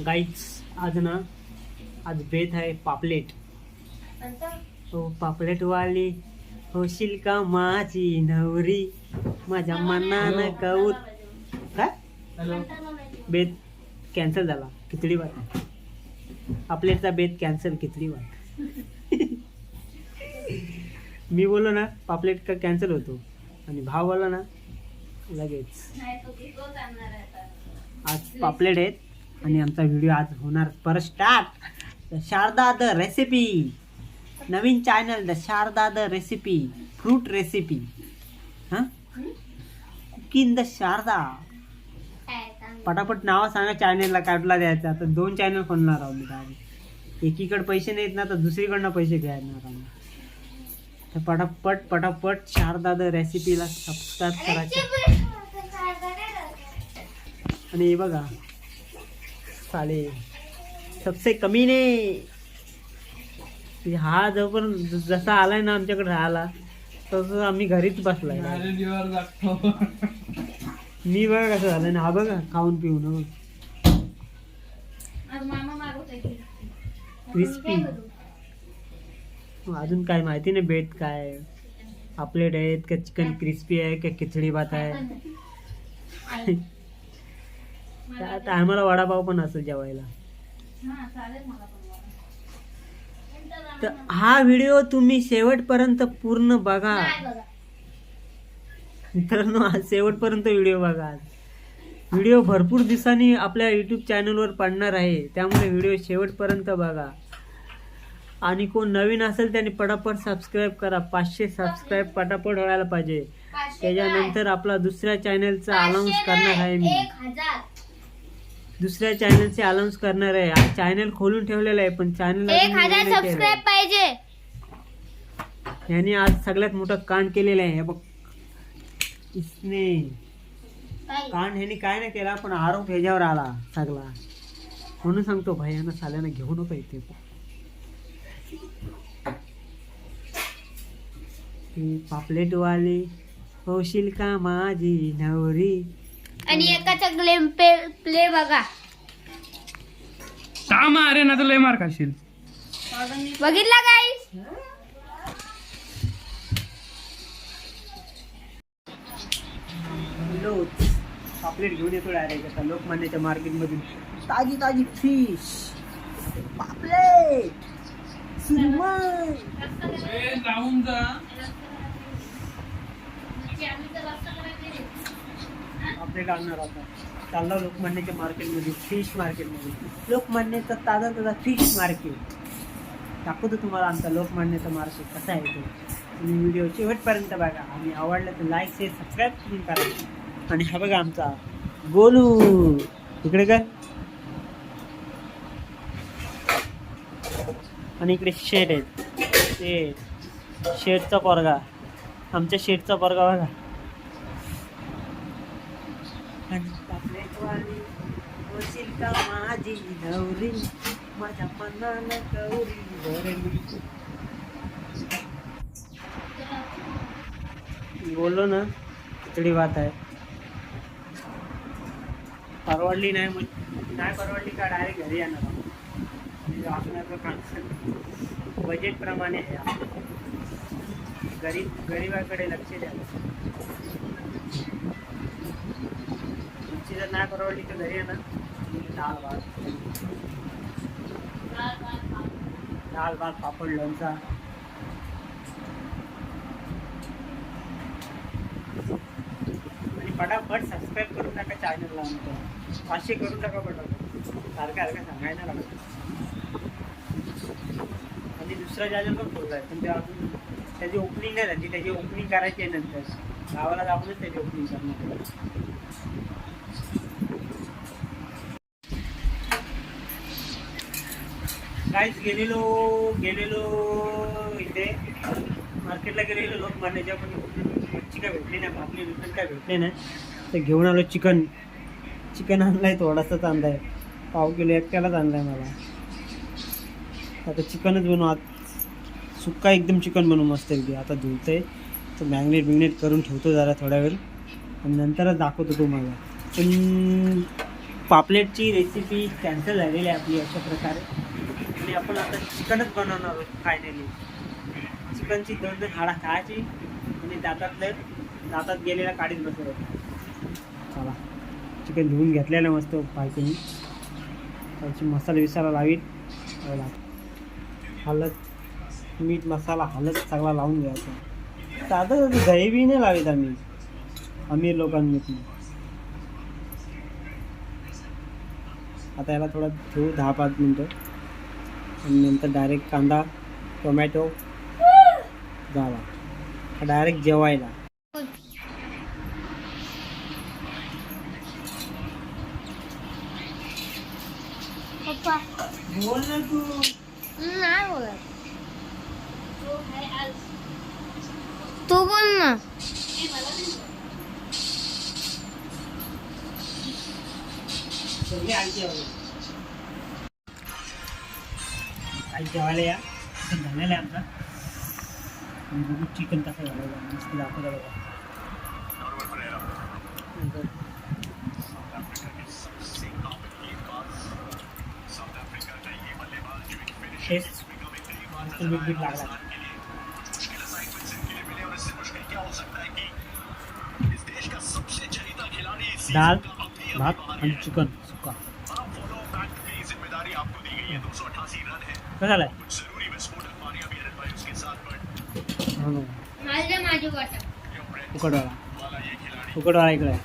गाईच आज ना आज बेत आहे पापलेट. हो पापलेट वाली होशील का माझी नवरी माझ्या मनानं कौत. काय बेत कॅन्सल झाला. खिचडी भात पापलेटचा बेत कॅन्सल. खिचडी भात मी बोललो ना पापलेट का कॅन्सल होतो आणि भाव बोलला ना लगेच. आज पापलेट आहेत आणि आमचा व्हिडिओ आज होणार परत start. The Sharda the recipe नवीन channel the Sharda the recipe fruit recipe. हां कुकिंग द शारदा. पटापट नाव सांगा चॅनलला काढला द्यायचा. आता 2 चॅनल खोलणार आहोत मी डायरेक्ट. एकीकडे पैसे नाहीत ना तर दुसरीकडनं पैसे घ्यायणार आम्ही. तर पटापट पटापट शारदा द रेसिपीला सबस्क्राईब करायचं. आणि हे बघा साले सबसे कमी ने हा जोपर्यंत जसा आलाय ना आमच्याकडे राहायला तसं आम्ही घरीच बसलाय. मी बघा कसं झालं ना. हा बघा खाऊन पिऊन क्रिस्पी. अजून काय माहिती नाही बेत काय पापलेट आहेत का चिकन क्रिस्पी आहे का खिचडी भात आहे. आम्हाला वडापाव पण असेल जेवायला. तर हा व्हिडिओ तुम्ही शेवटपर्यंत पूर्ण बघा मित्रांनो. आज शेवटपर्यंत व्हिडिओ बघा. व्हिडिओ भरपूर दिवसांनी आपल्या यूट्यूब चॅनलवर पडणार आहे त्यामुळे व्हिडिओ शेवटपर्यंत बघा. आणि कोण नवीन असेल त्याने पटापट सबस्क्राईब करा. 500 सबस्क्राईब पटापट व्हायला पाहिजे. त्याच्यानंतर आपला दुसऱ्या चॅनलचा अनाऊन्स करणार आहे मी. दुसऱ्या चॅनलचे अनाऊन्स करणार आहे. चॅनल खोलून ठेवलेलं आहे पण चॅनल 1000 सबस्क्राईब पाहिजे. याने आज सगळ्यात मोठं कांड केलेलं आहे. बघ इसने कांड ह्याने काय नाही केला पण आरोप ह्याच्यावर आला सगळा. म्हणून सांगतो भैयानं साल्यानं घेऊ नको इथे. पापलेट वाली होशील का माझी नवरी. आणि एकाचा प्ले बघा. अरे ना तर लय मार खाशील. बघितला गाईस. पापलेट घेऊन येतो डायरेक्ट आता लोकमान्याच्या मार्केटमधून. ताजी ताजी फिश पापलेट सुरमई. जाऊन जा पापलेट आणणार आता. चालला लोकमान्याच्या मार्केटमध्ये फिश मार्केटमध्ये. लोकमान्याचा ताजा ताजा फिश मार्केट दाखवतो तुम्हाला आमचा लोकमान्याचा मार्केट कसा आहे तो. तुम्ही व्हिडिओ शेवटपर्यंत बघा आणि आवडलं तर लाईक शेअर सबस्क्राईब तुम्ही करा. आणि हा बघा आमचा गोलू इकडे काय. आणि इकडे शेड आहेत ते शेडचा पोरगा आमच्या शेडचा पोरगा बघा. आणि पापलेटवाली होशील का माझी नवरी माझ्या मनानं गौरी भरली. बोललो ना खिचडी भात आहे. परवडली नाही नाही परवडली का डायरेक्ट घरी येणार. बजेट प्रमाणे आहे. गरीबाकडे लक्ष द्या. जर नाही परवडली तर घरी येणार. डाळ भात पापड लोणचा. आणि पटापट सबस्क्राईब करून टाका चॅनलला. आमचं 500 करून टाका पटापट. सारखं सांगायला लागतं. आणि दुसरा चॅनल पण खोलला आहे पण ते अजून त्याची ओपनिंग नाही झाली. त्याची ओपनिंग करायची आहे नंतर. गावाला जाऊनच त्याची ओपनिंग करणार. काहीच गेलेलो इथे मार्केटला गेलेलो लोकमान्याच्या पण मच्छी काय भेटली नाही. आपली दुकान काय भेटले नाही तर घेऊन आलो चिकन आणलं आहे. थोडासाच आणला आहे. पाव किलो एकट्यालाच आणला आहे मला. आता चिकनच बनवू. आज सुक्का एकदम चिकन बनवू मस्त आहे. आता धुवतं आहे तर मॅग्नेट करून ठेवतो जरा थोड्या वेळ आणि नंतरच दाखवतो तुम्हाला. पण पापलेटची रेसिपी कॅन्सल झालेली आहे आपली अशा प्रकारे. आणि आपण आता चिकनच बनवणार आहोत फायनली. चिकनची 2-2 हाडा खायची आणि दातात गेलेला काढीत बसवायचं. चला चिकन धुवून घेतलेलं मस्त पाहिजे मी. त्याची मसाला विसाला लावीत हळद मीठ मसाला हळद सगळा लावून घ्यायचा. साधं दही बी नाही लावित आम्ही अमीर लोकांनी. आता याला थोडं ठेवू 10-5 मिनटं आणि नंतर डायरेक्ट कांदा टोमॅटो झाला डायरेक्ट जेवायला. पप्पा बोल ना तू. नाही बोलत. तू बोल ना. आई जेवायला या. चिकन झालेलं आहे आमचा. आणि बघू चिकन कसं झालेलं आहे. मस्त दाखवलं बघा. टेस्ट मस्त बीट लागला. दाल भात आणि चिकन सुका. कसं झालंय? माझी वाटा. उकडवाला इकडे आहे.